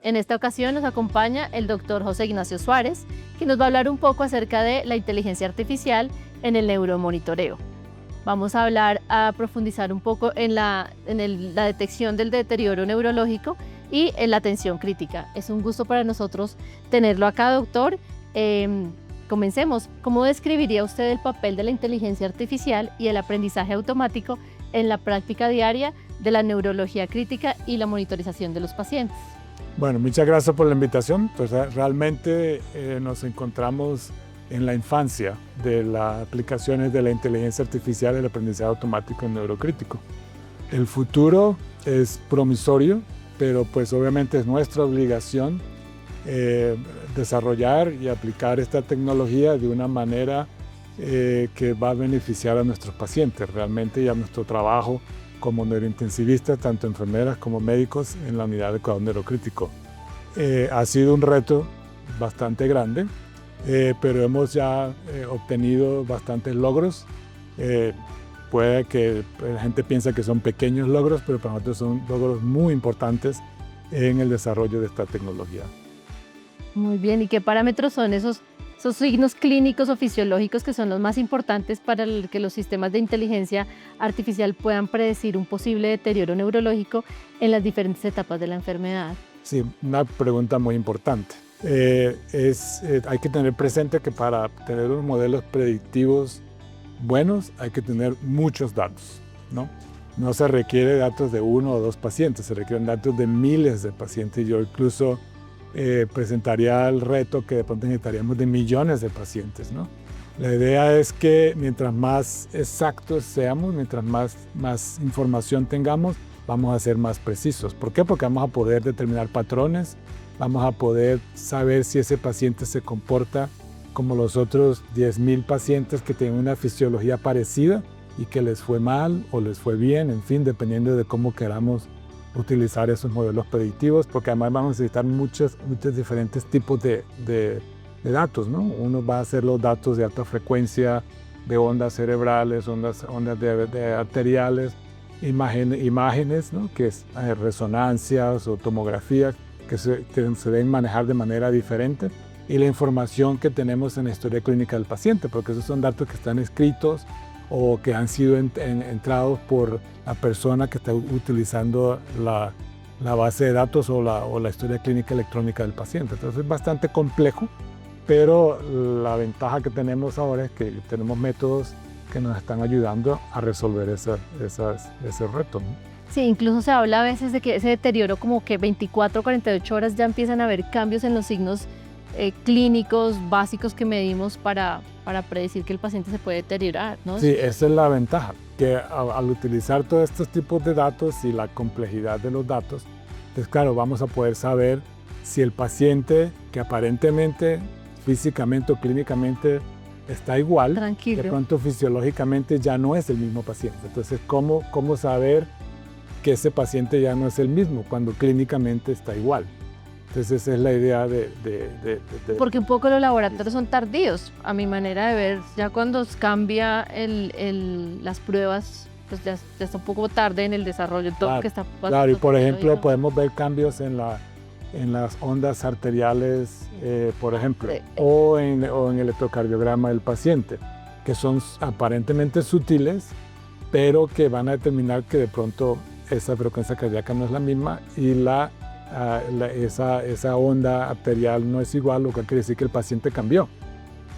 En esta ocasión nos acompaña el doctor José Ignacio Suárez, que nos va a hablar un poco acerca de la inteligencia artificial en el neuromonitoreo. Vamos a profundizar un poco en la detección del deterioro neurológico y en la atención crítica. Es un gusto para nosotros tenerlo acá, doctor. Comencemos. ¿Cómo describiría usted el papel de la inteligencia artificial y el aprendizaje automático en la práctica diaria de la neurología crítica y la monitorización de los pacientes? Bueno, muchas gracias por la invitación. Pues realmente nos encontramos en la infancia de las aplicaciones de la inteligencia artificial y el aprendizaje automático en neurocrítico. El futuro es promisorio, pero pues obviamente es nuestra obligación desarrollar y aplicar esta tecnología de una manera que va a beneficiar a nuestros pacientes, realmente, y a nuestro trabajo como neurointensivistas, tanto enfermeras como médicos en la unidad de cuidado neurocrítico. Ha sido un reto bastante grande, pero hemos ya obtenido bastantes logros. Puede que la gente piense que son pequeños logros, pero para nosotros son logros muy importantes en el desarrollo de esta tecnología. Muy bien, ¿y qué parámetros son esos signos clínicos o fisiológicos que son los más importantes para que los sistemas de inteligencia artificial puedan predecir un posible deterioro neurológico en las diferentes etapas de la enfermedad? Sí, una pregunta muy importante. Hay que tener presente que para tener unos modelos predictivos buenos hay que tener muchos datos, ¿no? No se requiere datos de uno o dos pacientes, se requieren datos de miles de pacientes. Yo incluso presentaría el reto que de pronto necesitaríamos de millones de pacientes, ¿no? La idea es que mientras más exactos seamos, mientras más información tengamos, vamos a ser más precisos. ¿Por qué? Porque vamos a poder determinar patrones, vamos a poder saber si ese paciente se comporta como los otros 10,000 pacientes que tienen una fisiología parecida y que les fue mal o les fue bien, en fin, dependiendo de cómo queramos utilizar esos modelos predictivos, porque además vamos a necesitar muchos diferentes tipos de datos, ¿no? Uno va a hacer los datos de alta frecuencia, de ondas cerebrales, ondas de arteriales, imágenes, ¿no? Que es resonancias o tomografías que se deben manejar de manera diferente, y la información que tenemos en la historia clínica del paciente, porque esos son datos que están escritos o que han sido entrados por la persona que está utilizando la base de datos o la historia clínica electrónica del paciente. Entonces es bastante complejo, pero la ventaja que tenemos ahora es que tenemos métodos que nos están ayudando a resolver ese reto, ¿no? Sí, incluso se habla a veces de que ese deterioro, como que 24 o 48 horas ya empiezan a haber cambios en los signos clínicos básicos que medimos para predecir que el paciente se puede deteriorar, ¿no? Sí, esa es la ventaja, que al utilizar todos estos tipos de datos y la complejidad de los datos, pues claro, vamos a poder saber si el paciente, que aparentemente, físicamente o clínicamente está igual, tranquilo, de pronto fisiológicamente ya no es el mismo paciente. Entonces, ¿cómo saber que ese paciente ya no es el mismo cuando clínicamente está igual? Entonces esa es la idea Porque un poco los laboratorios son tardíos, a mi manera de ver. Ya cuando cambia las pruebas, pues ya está un poco tarde en el desarrollo. Todo claro, que está pasando. Claro, y por ejemplo podemos ver cambios en las ondas arteriales, por ejemplo, o en el electrocardiograma del paciente, que son aparentemente sutiles, pero que van a determinar que de pronto esa frecuencia cardíaca no es la misma y esa onda arterial no es igual, lo que quiere decir que el paciente cambió.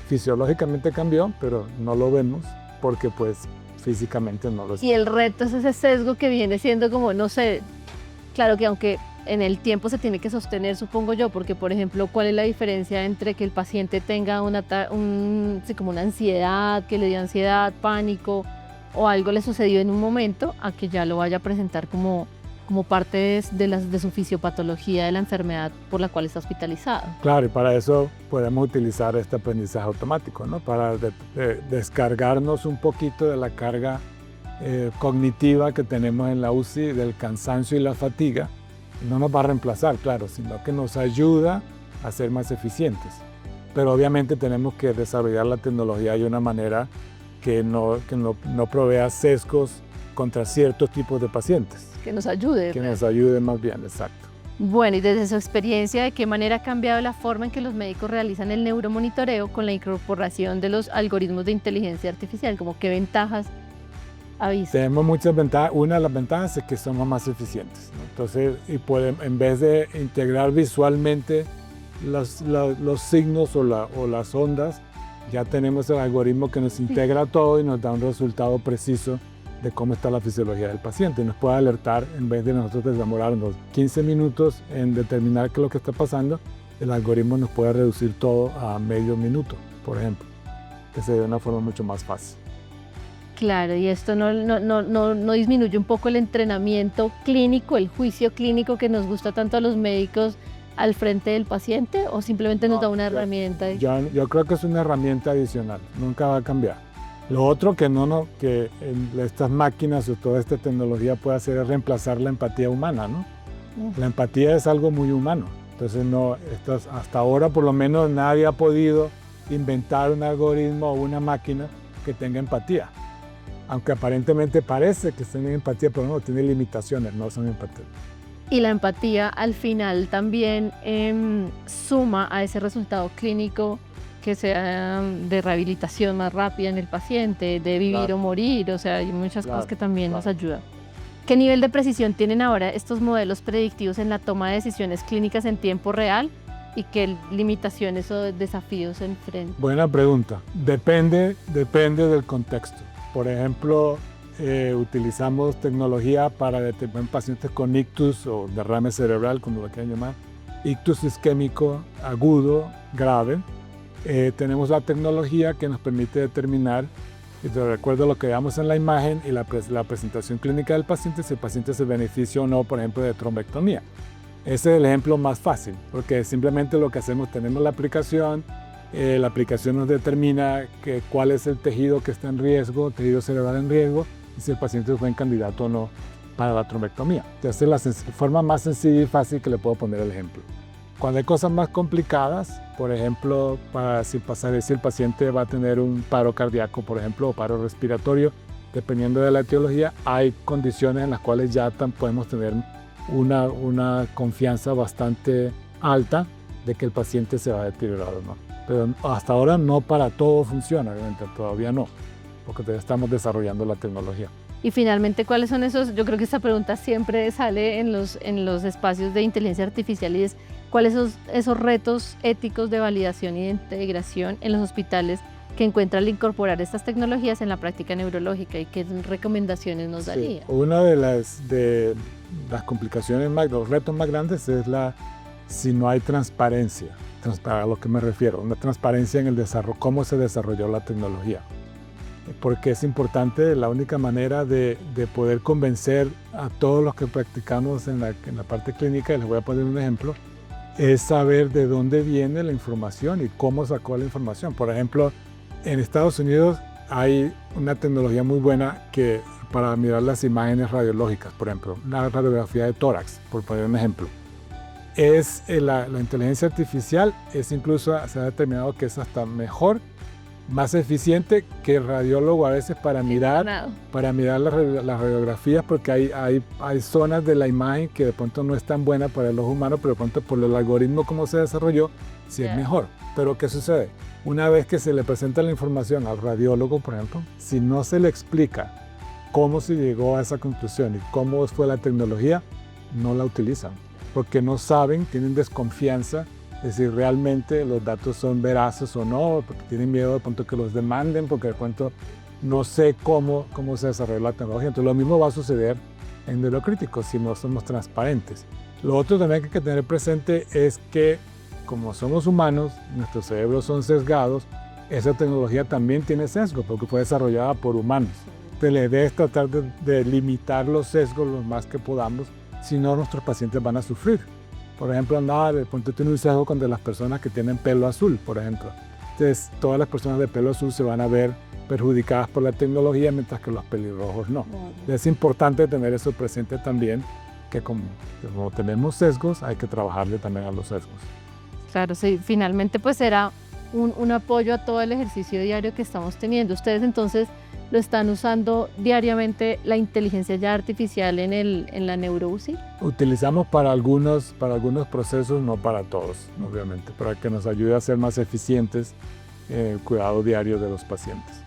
Fisiológicamente cambió, pero no lo vemos porque pues físicamente no lo es. Y el reto es ese sesgo que viene siendo como, no sé, claro que aunque en el tiempo se tiene que sostener, supongo yo, porque por ejemplo, ¿cuál es la diferencia entre que el paciente tenga como una ansiedad, que le dio ansiedad, pánico o algo le sucedió en un momento, a que ya lo vaya a presentar como parte de su fisiopatología de la enfermedad por la cual está hospitalizado? Claro, y para eso podemos utilizar este aprendizaje automático, ¿no? Para descargarnos un poquito de la carga cognitiva que tenemos en la UCI, del cansancio y la fatiga. No nos va a reemplazar, claro, sino que nos ayuda a ser más eficientes. Pero obviamente tenemos que desarrollar la tecnología de una manera que no provea sesgos contra ciertos tipos de pacientes. Que nos ayude. Que nos ayude más bien, exacto. Bueno, y desde su experiencia, ¿de qué manera ha cambiado la forma en que los médicos realizan el neuromonitoreo con la incorporación de los algoritmos de inteligencia artificial? ¿Como qué ventajas ha visto? Tenemos muchas ventajas. Una de las ventajas es que somos más eficientes, ¿no? Entonces, en vez de integrar visualmente los signos o las ondas, ya tenemos el algoritmo que nos integra todo y nos da un resultado preciso de cómo está la fisiología del paciente. Nos puede alertar, en vez de nosotros demorarnos 15 minutos en determinar qué es lo que está pasando, el algoritmo nos puede reducir todo a medio minuto, por ejemplo, que se de una forma mucho más fácil. Claro, y esto no disminuye un poco el entrenamiento clínico, el juicio clínico que nos gusta tanto a los médicos al frente del paciente, o simplemente nos da una herramienta. Yo creo que es una herramienta adicional, nunca va a cambiar. Lo otro que estas máquinas o toda esta tecnología puede hacer es reemplazar la empatía humana, ¿no? La empatía es algo muy humano. Entonces, hasta ahora por lo menos nadie ha podido inventar un algoritmo o una máquina que tenga empatía. Aunque aparentemente parece que tiene empatía, pero no, tiene limitaciones, no son empatía. Y la empatía al final también suma a ese resultado clínico que sea de rehabilitación más rápida en el paciente, de vivir o morir, o sea, hay muchas cosas que también nos ayudan. ¿Qué nivel de precisión tienen ahora estos modelos predictivos en la toma de decisiones clínicas en tiempo real y qué limitaciones o desafíos se enfrentan? Buena pregunta. Depende del contexto. Por ejemplo, utilizamos tecnología para determinar pacientes con ictus o derrame cerebral, como lo quieran llamar, ictus isquémico agudo, grave. Tenemos la tecnología que nos permite determinar, de acuerdo a lo que veamos en la imagen y la presentación clínica del paciente, si el paciente se beneficia o no, por ejemplo, de trombectomía. Ese es el ejemplo más fácil, porque simplemente lo que hacemos, tenemos la aplicación nos determina cuál es el tejido que está en riesgo, tejido cerebral en riesgo, y si el paciente es buen candidato o no para la trombectomía. Entonces, es la forma más sencilla y fácil que le puedo poner el ejemplo. Cuando hay cosas más complicadas, por ejemplo, para si el paciente va a tener un paro cardíaco, por ejemplo, o paro respiratorio, dependiendo de la etiología, hay condiciones en las cuales ya podemos tener una confianza bastante alta de que el paciente se va a deteriorar o no. Pero hasta ahora no para todo funciona, obviamente, todavía no, porque todavía estamos desarrollando la tecnología. Y finalmente, ¿cuáles son esos? Yo creo que esta pregunta siempre sale en los espacios de inteligencia artificial, y es ¿cuáles son esos retos éticos de validación y de integración en los hospitales que encuentran al incorporar estas tecnologías en la práctica neurológica, y qué recomendaciones nos daría? Una de las complicaciones los retos más grandes es si no hay transparencia. A lo que me refiero, una transparencia en el desarrollo, cómo se desarrolló la tecnología. Porque es importante, la única manera de poder convencer a todos los que practicamos en la parte clínica, y les voy a poner un ejemplo, es saber de dónde viene la información y cómo sacó la información. Por ejemplo, en Estados Unidos hay una tecnología muy buena para mirar las imágenes radiológicas, por ejemplo, una radiografía de tórax, por poner un ejemplo. La inteligencia artificial incluso se ha determinado que es hasta mejor, más eficiente que el radiólogo a veces para mirar las radiografías, porque hay zonas de la imagen que de pronto no es tan buena para el ojo humano, pero de pronto por el algoritmo como se desarrolló, sí es mejor. Pero ¿qué sucede? Una vez que se le presenta la información al radiólogo, por ejemplo, si no se le explica cómo se llegó a esa conclusión y cómo fue la tecnología, no la utilizan, porque no saben, tienen desconfianza de si realmente los datos son veraces o no, porque tienen miedo de pronto que los demanden, porque de pronto no sé cómo se desarrolló la tecnología. Entonces lo mismo va a suceder en neurocríticos si no somos transparentes. Lo otro también que hay que tener presente es que como somos humanos, nuestros cerebros son sesgados, esa tecnología también tiene sesgo porque fue desarrollada por humanos. Entonces la idea es tratar de limitar los sesgos lo más que podamos, si no nuestros pacientes van a sufrir. Por ejemplo, de pronto tiene un sesgo con las personas que tienen pelo azul, por ejemplo. Entonces, todas las personas de pelo azul se van a ver perjudicadas por la tecnología, mientras que los pelirrojos no. Es importante tener eso presente también, que como tenemos sesgos, hay que trabajarle también a los sesgos. Claro, sí, finalmente pues será un apoyo a todo el ejercicio diario que estamos teniendo. Ustedes entonces lo están usando diariamente la inteligencia ya artificial en la neuro-UCI? Utilizamos para algunos procesos, no para todos, obviamente, para que nos ayude a ser más eficientes en el cuidado diario de los pacientes.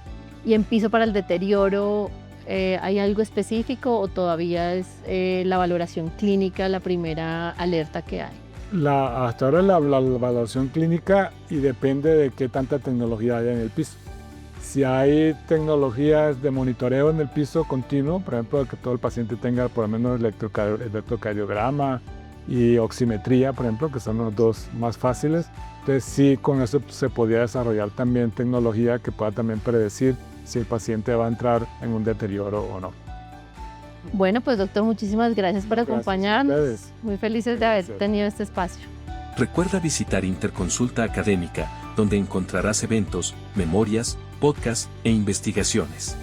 ¿Y en piso para el deterioro hay algo específico o todavía es la valoración clínica la primera alerta que hay? Hasta ahora la valoración clínica y depende de qué tanta tecnología haya en el piso. Si hay tecnologías de monitoreo en el piso continuo, por ejemplo, que todo el paciente tenga por lo menos electrocardiograma y oximetría, por ejemplo, que son los dos más fáciles, entonces sí, con eso se podría desarrollar también tecnología que pueda también predecir si el paciente va a entrar en un deterioro o no. Bueno, pues doctor, muchísimas gracias por acompañarnos. Gracias a ustedes. Muy felices de haber tenido este espacio. Recuerda visitar Interconsulta Académica, donde encontrarás eventos, memorias, podcasts e investigaciones.